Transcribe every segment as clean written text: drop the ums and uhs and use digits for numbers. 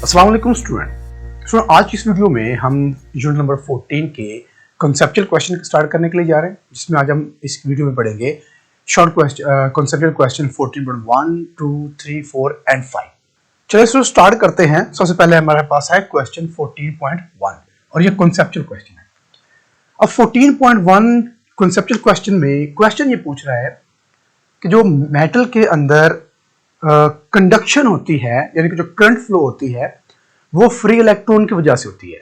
अस्सलाम वालेकुम स्टूडेंट। आज की इस वीडियो में हम यूनिट नंबर 14 के कॉन्सेप्चुअल क्वेश्चन स्टार्ट करने के लिए जा रहे हैं, जिसमें आज हम इस वीडियो में पढ़ेंगे short question conceptual question 14.1, 2, 3, 4 and 5। चलिए इसको स्टार्ट करते हैं। सबसे पहले हमारे पास है क्वेश्चन 14.1 और ये कॉन्सेप्चुअल क्वेश्चन है। अब 14.1 कॉन्सेप्चुअल क्वेश्चन में क्वेश्चन ये पूछ रहा है कि जो मेटल के अंदर कंडक्शन होती है, यानी कि जो करंट फ्लो होती है, वो फ्री इलेक्ट्रॉन की वजह से होती है,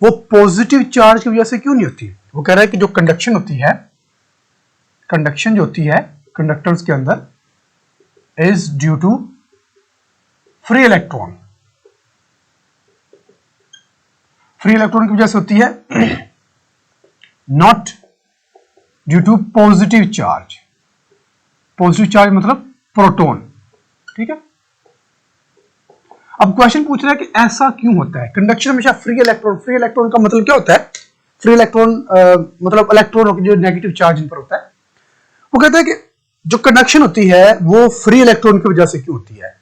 वो पॉजिटिव चार्ज की वजह से क्यों नहीं होती। वो कह रहा है कि जो कंडक्शन होती है, कंडक्शन जो होती है कंडक्टर्स के अंदर is due to free electron, free electron की वजह से होती है, not due to positive charge. Positive charge मतलब प्रोटॉन, ठीक है। अब क्वेश्चन पूछ रहा है कि ऐसा क्यों होता है, कंडक्शन हमेशा फ्री इलेक्ट्रॉन, फ्री इलेक्ट्रॉन का मतलब क्या होता है, फ्री इलेक्ट्रॉन मतलब इलेक्ट्रॉन जो नेगेटिव चार्ज इन पर होता है। वो कहता है कि जो कंडक्शन होती है वो फ्री इलेक्ट्रॉन की वजह से क्यों होती है,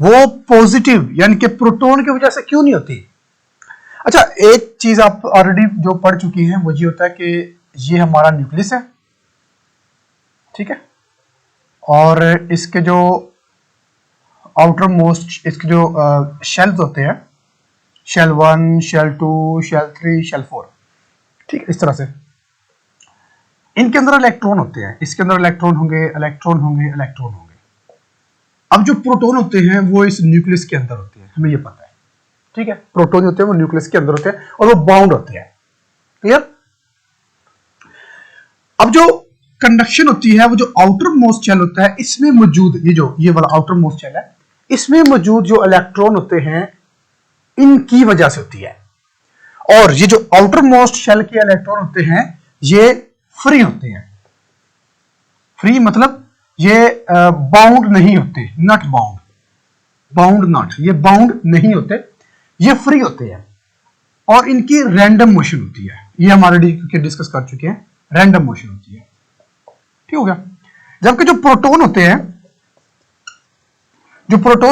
वो पॉजिटिव यानी कि प्रोटॉन की वजह से क्यों नहीं होती। अच्छा, एक चीज आप ऑलरेडी जो पढ़ चुकी हैं वो ये होता है कि ये हमारा न्यूक्लियस है, ठीक है, और इसके जो आउटर मोस्ट इसके जो शेल्स होते हैं, शेल 1, शेल 2, शेल 3, शेल 4, ठीक है, इस तरह से इनके अंदर इलेक्ट्रॉन होते हैं, इसके अंदर इलेक्ट्रॉन होंगे, इलेक्ट्रॉन होंगे, इलेक्ट्रॉन होंगे। अब जो प्रोटॉन होते हैं वो इस न्यूक्लियस के अंदर होते हैं, हमें ये पता है, ठीक है। प्रोटॉन होते हैं वो न्यूक्लियस के अंदर होते हैं और वो बाउंड होते हैं, क्लियर। अब जो कंडक्शन होती है वो जो आउटर मोस्ट शेल होता है, इसमें मौजूद ये वाला आउटर मोस्ट शेल है, इसमें मौजूद जो इलेक्ट्रॉन होते हैं इनकी वजह से होती है। और ये जो आउटर मोस्ट शेल के इलेक्ट्रॉन होते हैं ये फ्री होते हैं। फ्री मतलब ये बाउंड नहीं होते, नॉट बाउंड, बाउंड नॉट, ये बाउंड नहीं होते, ये फ्री होते हैं और इनकी रैंडम मोशन होती है। ये हमारे डिस्कस कर चुके हैं, रैंडम मोशन होती है, ठीक हो गया। जबकि जो प्रोटॉन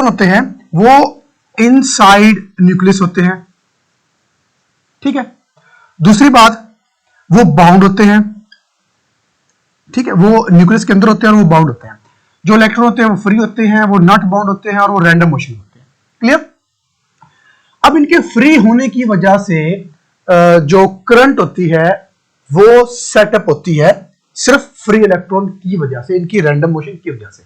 होते हैं वो इनसाइड न्यूक्लियस होते हैं, ठीक है। दूसरी बात, वो बाउंड होते हैं, ठीक है, वो न्यूक्लियस के अंदर होते हैं और वो बाउंड होते हैं। जो इलेक्ट्रॉन होते हैं वो फ्री होते हैं, वो नॉट बाउंड होते हैं और वो रैंडम मोशन होते हैं, क्लियर। अब इनके फ्री होने की वजह से जो करंट होती है वो सेटअप होती है सिर्फ फ्री इलेक्ट्रॉन की वजह से, इनकी रैंडम मोशन की वजह से।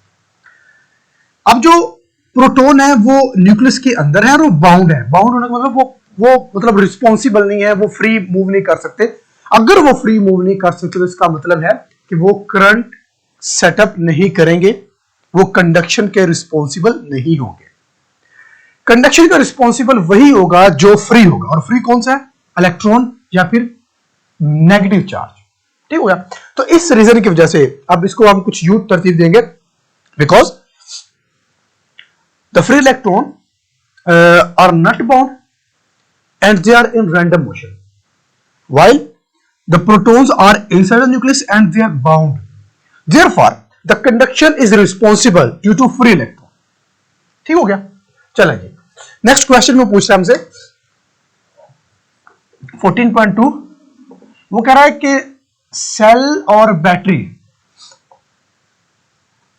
अब जो प्रोटॉन है वो न्यूक्लियस के अंदर है और वो बाउंड है। बाउंड होने का मतलब वो मतलब रिस्पॉन्सिबल नहीं है, वो फ्री मूव नहीं कर सकते। अगर वो फ्री मूव नहीं कर सकते तो इसका मतलब है कि वो करंट सेटअप नहीं करेंगे, वो कंडक्शन के रिस्पॉन्सिबल नहीं होंगे। कंडक्शन का रिस्पॉन्सिबल वही होगा जो फ्री होगा, और फ्री कौन सा है, इलेक्ट्रॉन या फिर नेगेटिव चार्ज, ठीक हो गया। तो इस रीजन की वजह से अब इसको हम कुछ यूज तरतीब देंगे, because the free electron are not bound and they are in random motion, while the protons are inside the nucleus and they are bound. Therefore, the conduction is responsible due to free electron. ठीक हो गया। चलेंगे next question में पूछ रहा है हमसे 14.2। वो कह रहा है कि सेल और बैटरी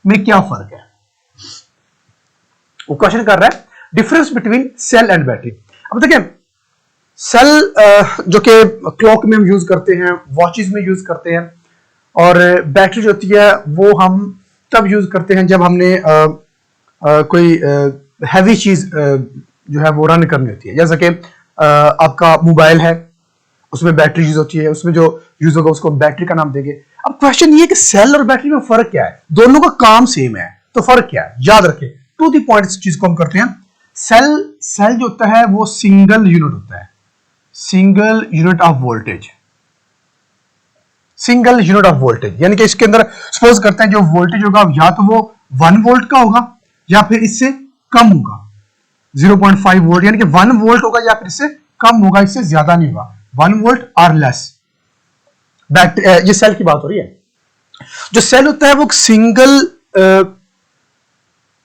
में क्या फर्क है। वो क्वेश्चन कर रहा है difference between cell and battery. अब देखिए, सेल जो कि क्लॉक में हम यूज करते हैं, वॉचेस में यूज करते हैं, और बैटरी जो होती है वो हम तब यूज करते हैं जब हमने कोई हैवी चीज जो है वो रन करनी होती है। जैसा कि आपका मोबाइल है, उसमें बैटरी यूज होती है, उसमें जो यूज होगा उसको बैटरी का नाम देंगे। अब क्वेश्चन ये कि सेल और बैटरी में फर्क क्या है, दोनों का काम सेम है, तो फर्क क्या है, याद रखें, टू द पॉइंट चीज को हम करते हैं। सेल जो होता है वो सिंगल यूनिट होता है, single unit of voltage, single unit of voltage, यानी कि इसके अंदर सपोज करते हैं जो वोल्टेज होगा या तो वो 1 वोल्ट का होगा या फिर इससे कम होगा, 0.5 वोल्ट, यानी कि 1 वोल्ट होगा या फिर इससे कम होगा, इससे ज्यादा नहीं होगा, 1 वोल्ट और लेस। ये सेल की बात हो रही है। जो सेल होता है वो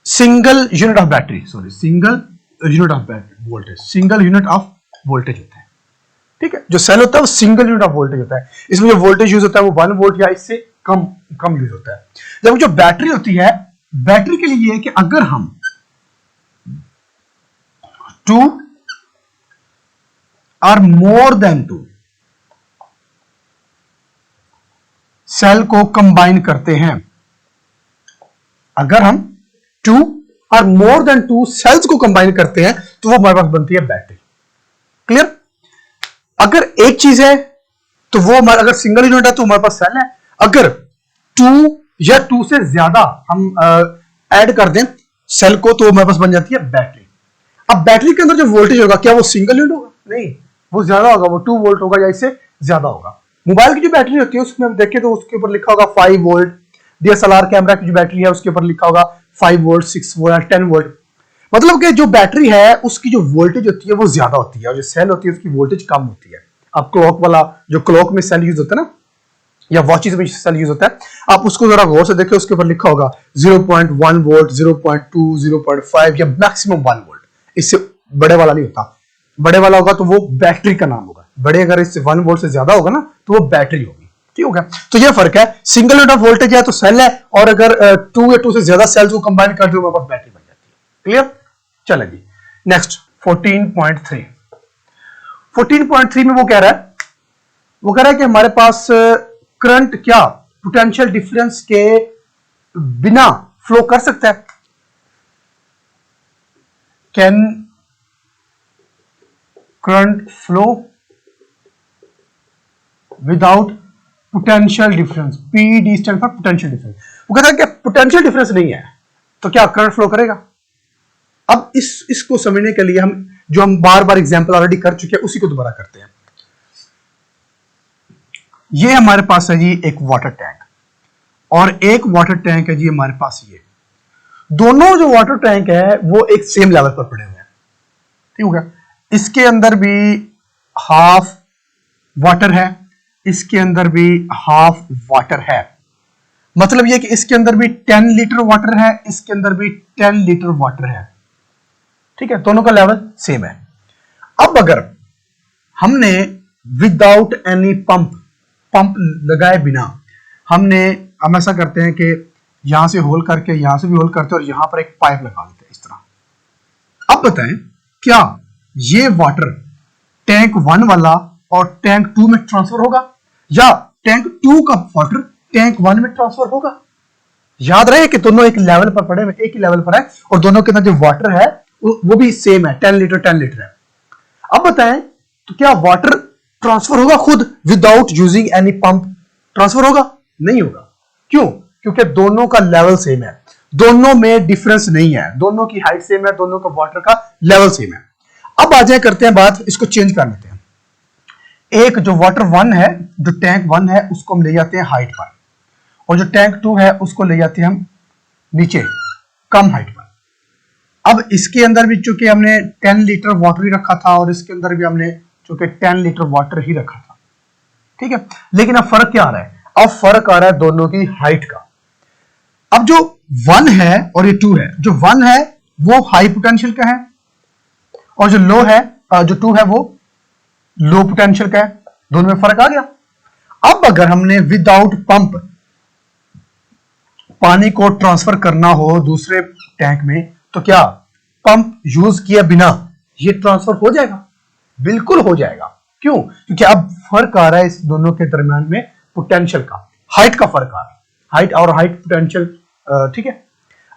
single unit of battery, sorry, single unit of voltage, single unit of voltage होता है। ठीक है, जो सेल होता है वो सिंगल यूनिट ऑफ वोल्टेज होता है, इसमें जो वोल्टेज यूज होता है वो 1 वोल्ट या इससे कम यूज होता है। जबकि जो बैटरी होती है, बैटरी के लिए है कि अगर हम 2 और मोर देन 2 सेल को कंबाइन करते हैं, अगर हम 2 और मोर देन 2 सेल्स को कंबाइन करते हैं तो वो हमारे पास बनती है बैटरी। क्लियर? अगर एक चीज है तो वो हमारा, अगर सिंगल यूनिट है तो हमारे पास सेल है, अगर 2 या 2 से ज्यादा हम ऐड कर दें सेल को तो हमारे पास बन जाती है बैटरी। अब बैटरी के अंदर जो वोल्टेज होगा, क्या वो सिंगल यूनिट होगा? नहीं, वो ज्यादा होगा, वो 2 वोल्ट होगा या इससे ज्यादा होगा। मोबाइल की जो बैटरी होती है उसमें हम देखें तो उसके ऊपर लिखा होगा 5 वोल्ट। डीएसएलआर कैमरा की जो बैटरी है उसके ऊपर लिखा होगा 5 वोल्ट, 6 वोल्ट, 10 वोल्ट। मतलब कि जो बैटरी है उसकी जो वोल्टेज होती है वो ज्यादा होती है और जो सेल होती है उसकी वोल्टेज कम होती है। अब क्लॉक वाला, जो क्लॉक में सेल यूज होता है ना, या वॉचेस में सेल यूज होता है, आप उसको जरा गौर से देखें, उसके ऊपर लिखा होगा 0.1 वोल्ट, 0.2, 0.5 या मैक्सिमम 1 वोल्ट। इससे बड़े वाला नहीं होता। बड़े वाला होगा तो वो बैटरी का नाम होगा, बड़े अगर इससे 1 वोल्ट से ज्यादा होगा ना तो वो बैटरी होगी। ठीक हो गया? तो ये फर्क है, सिंगल यूनिट ऑफ वोल्टेज है तो सेल है, और अगर 2 या 2 से ज्यादा सेल्स को कंबाइन कर दो हमारे पास बैटरी बन जाती है। क्लियर? चलेगी नेक्स्ट 14.3। 14.3 में वो कह रहा है कि हमारे पास करंट क्या पोटेंशियल डिफरेंस के बिना फ्लो कर सकता है? Can current flow without potential difference? PD stand for potential difference. वो कहता है कि पोटेंशियल डिफरेंस नहीं है तो क्या करंट फ्लो करेगा? अब इसको समझने के लिए हम बार बार एग्जांपल ऑलरेडी कर चुके हैं, उसी को दोबारा करते हैं। ये हमारे पास है जी एक वाटर टैंक, और एक वाटर टैंक है जी हमारे पास ये। दोनों जो वाटर टैंक है वो एक सेम लेवल पर पड़े हुए हैं। ठीक हो गया? इसके अंदर भी हाफ वाटर है, इसके अंदर भी हाफ वाटर है। मतलब ये कि इसके अंदर भी 10 लीटर वाटर है, इसके अंदर भी 10 लीटर वाटर है। ठीक है, दोनों का लेवल सेम है। अब अगर हमने विदाउट एनी पंप लगाए बिना हम ऐसा करते हैं कि यहां से होल करके, यहां से भी होल करते हैं और यहां पर एक पाइप लगा देते हैं इस तरह। अब बताएं, क्या ये वाटर टैंक 1 वाला और टैंक 2 में ट्रांसफर होगा, या टैंक 2 का वाटर टैंक 1 में ट्रांसफर होगा? याद रहे कि दोनों एक लेवल पर पड़े, एक ही लेवल पर है, और दोनों के अंदर जो वाटर है वो भी सेम है, 10 लीटर है। अब बताएं, तो क्या वाटर ट्रांसफर होगा खुद without using any pump? Transfer होगा? नहीं होगा। क्यों? क्योंकि दोनों का लेवल सेम है, दोनों में डिफरेंस नहीं है, दोनों की हाइट सेम है, दोनों का वाटर का लेवल सेम है। अब आ जाए करते हैं बात, इसको चेंज कर लेते हैं। एक जो वाटर 1 है, जो टैंक 1 है उसको हम ले जाते हैं हाइट पर, और जो टैंक 2 है उसको ले जाते हैं हम नीचे कम हाइट पर। अब इसके अंदर भी चूंकि हमने 10 लीटर वाटर ही रखा था, और इसके अंदर भी हमने चूंकि 10 लीटर वाटर ही रखा था। ठीक है, लेकिन अब फर्क क्या आ रहा है? अब फर्क आ रहा है दोनों की हाइट का। अब जो 1 है और ये 2 है, जो 1 है वो हाई पोटेंशियल का है, और जो लो है, जो 2 है वो लो पोटेंशियल का है। दोनों में फर्क आ गया। अब अगर हमने विदाउट पंप पानी को ट्रांसफर करना हो दूसरे टैंक में, तो क्या पंप यूज किए बिना ये ट्रांसफर हो जाएगा? बिल्कुल हो जाएगा। क्यों? क्योंकि अब फर्क आ रहा है इस दोनों के दरमियान में पोटेंशियल का, हाइट का फर्क आ रहा है, हाइट और हाइट पोटेंशियल। ठीक है,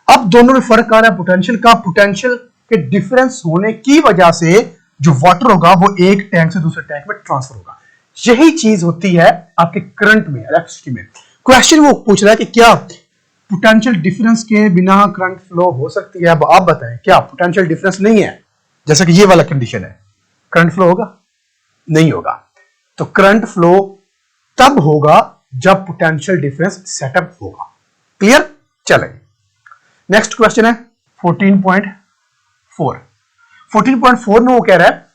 अब दोनों में फर्क आ रहा है पोटेंशियल का। पोटेंशियल के डिफरेंस होने की वजह से जो वाटर होगा वो एक टैंक से दूसरे टैंक में ट्रांसफर होगा। यही चीज होती है आपके करंट में, इलेक्ट्रिसिटी में। क्वेश्चन वो पूछ रहा है कि क्या पोटेंशियल डिफरेंस के बिना करंट फ्लो हो सकती है? अब आप बताएं, क्या पोटेंशियल डिफरेंस नहीं है, जैसा कि ये वाला कंडीशन है, करंट फ्लो होगा? नहीं होगा। तो करंट फ्लो तब होगा जब पोटेंशियल डिफरेंस सेटअप होगा। क्लियर? चलेंगे नेक्स्ट क्वेश्चन है 14.4। 14.4 में वो कह रहा है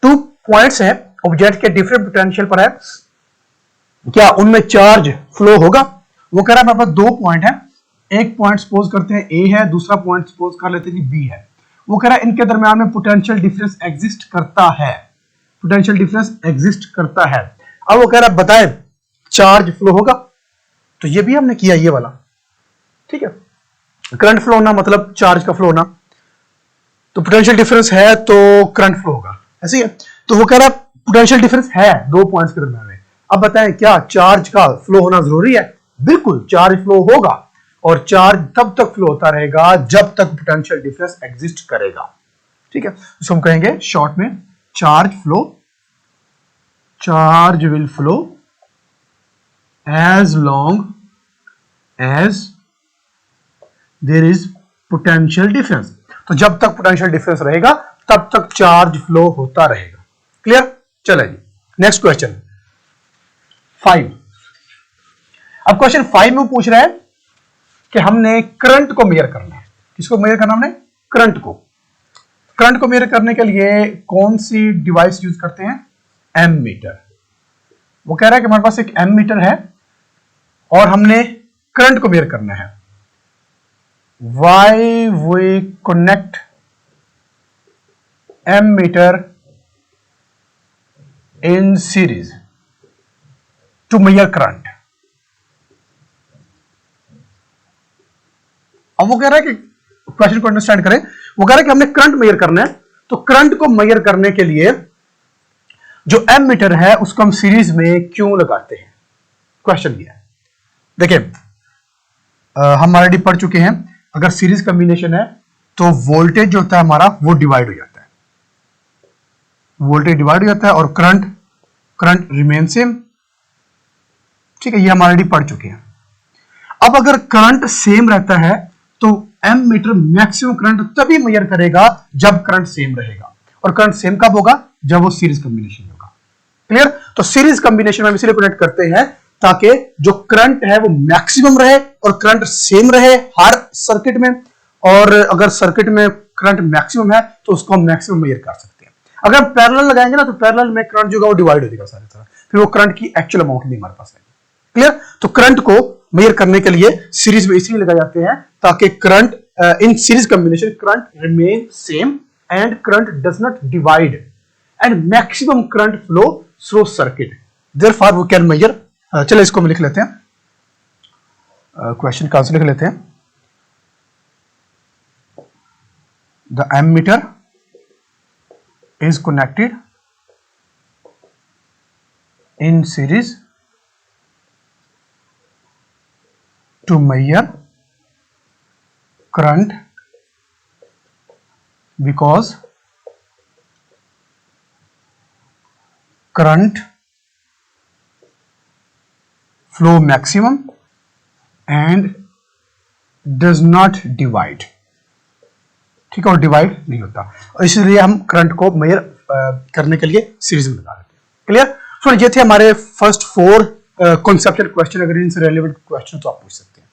2 पॉइंट्स है, ऑब्जेक्ट के डिफरेंट पोटेंशियल पर है, क्या उनमें चार्ज फ्लो होगा? वो कह रहा है मेरे पास 2 पॉइंट है, एक पॉइंट सपोज करते हैं ए है, दूसरा पॉइंट सपोज कर लेते हैं कि बी है। वो कह रहा है इनके दरमियान में पोटेंशियल डिफरेंस एग्जिस्ट करता है, पोटेंशियल डिफरेंस एग्जिस्ट करता है। अब वो कह रहा है बताएं चार्ज फ्लो होगा, तो ये भी हमने किया ये वाला, ठीक है। करंट फ्लो होना मतलब चार्ज का फ्लो होना, तो पोटेंशियल डिफरेंस है तो करंट फ्लो होगा, ऐसे ही है। तो वो कह रहा है पोटेंशियल डिफरेंस है दो पॉइंट्स के दरमियान में। अब बताएं क्या चार्ज का फ्लो होना जरूरी है? बिल्कुल, चार्ज फ्लो होगा और चार्ज तब तक फ्लो होता रहेगा जब तक पोटेंशियल डिफरेंस एग्जिस्ट करेगा, ठीक है। तो हम कहेंगे शॉर्ट में charge flow, charge will flow as long as there is potential difference। तो जब तक पोटेंशियल डिफरेंस रहेगा तब तक चार्ज फ्लो होता रहेगा। क्लियर? चले जी नेक्स्ट क्वेश्चन 5। अब क्वेश्चन 5 में पूछ रहा है कि हमने करंट को मेजर करना है। किसको मेजर करना? हमने करंट को। करंट को मेजर करने के लिए कौन सी डिवाइस यूज करते हैं? एमीटर। वो कह रहा है कि हमारे पास एक एमीटर है और हमने करंट को मेजर करना है। Why we connect ammeter in series to measure current. अब वो कह रहा है कि क्वेश्चन को अंडरस्टैंड करें। वो कह रहा है कि हमने करंट मेजर करना है, तो करंट को मेजर करने के लिए जो एमीटर है उसको हम सीरीज में क्यों लगाते हैं? क्वेश्चन ये है। देखिए हम ऑलरेडी पढ़ चुके हैं, अगर सीरीज कॉम्बिनेशन है तो वोल्टेज जो होता है हमारा वो डिवाइड हो जाता है, वोल्टेज डिवाइड हो जाता है और करंट रिमेन सेम, ठीक है। ये हम ऑलरेडी पढ़ चुके हैं। अब अगर करंट सेम रहता है तो एमीटर मैक्सिमम करंट तभी मेजर करेगा जब करंट सेम रहेगा, और करंट सेम कब होगा? जब वो सीरीज कॉम्बिनेशन होगा। क्लियर? तो सीरीज कॉम्बिनेशन में हम इसलिए कनेक्ट करते हैं ताकि जो करंट है वो मैक्सिमम रहे और करंट सेम रहे हर सर्किट में, और अगर सर्किट में करंट मैक्सिमम है तो उसको हम मैक्सिमम मेजर कर सकते हैं। अगर हम पैरेलल लगाएंगे ना तो पैरेलल में करंट जो होगा वो डिवाइड हो जाएगा सारी तरह, फिर वो करंट की एक्चुअल अमाउंट नहीं हमारे पास आएगी। क्लियर? तो करंट को मेजर करने के लिए सीरीज में इसलिए लगाए जाते हैं ताकि current in series combination current remain same and current does not divide and maximum current flow through circuit, therefore we can measure. चलो इसको हम लिख लेते हैं, क्वेश्चन का आंसर लिख लेते हैं। The ammeter is connected in series to measure current because current flow maximum and does not divide, ठीक है, और डिवाइड नहीं होता, और इसलिए हम करंट को मेजर करने के लिए सीरीज में लगा देते हैं। क्लियर? सो ये थे हमारे फर्स्ट 4 कॉन्सेप्चुअल क्वेश्चन। अगर इनसे रेलेवेंट क्वेश्चन तो आप पूछ सकते हैं।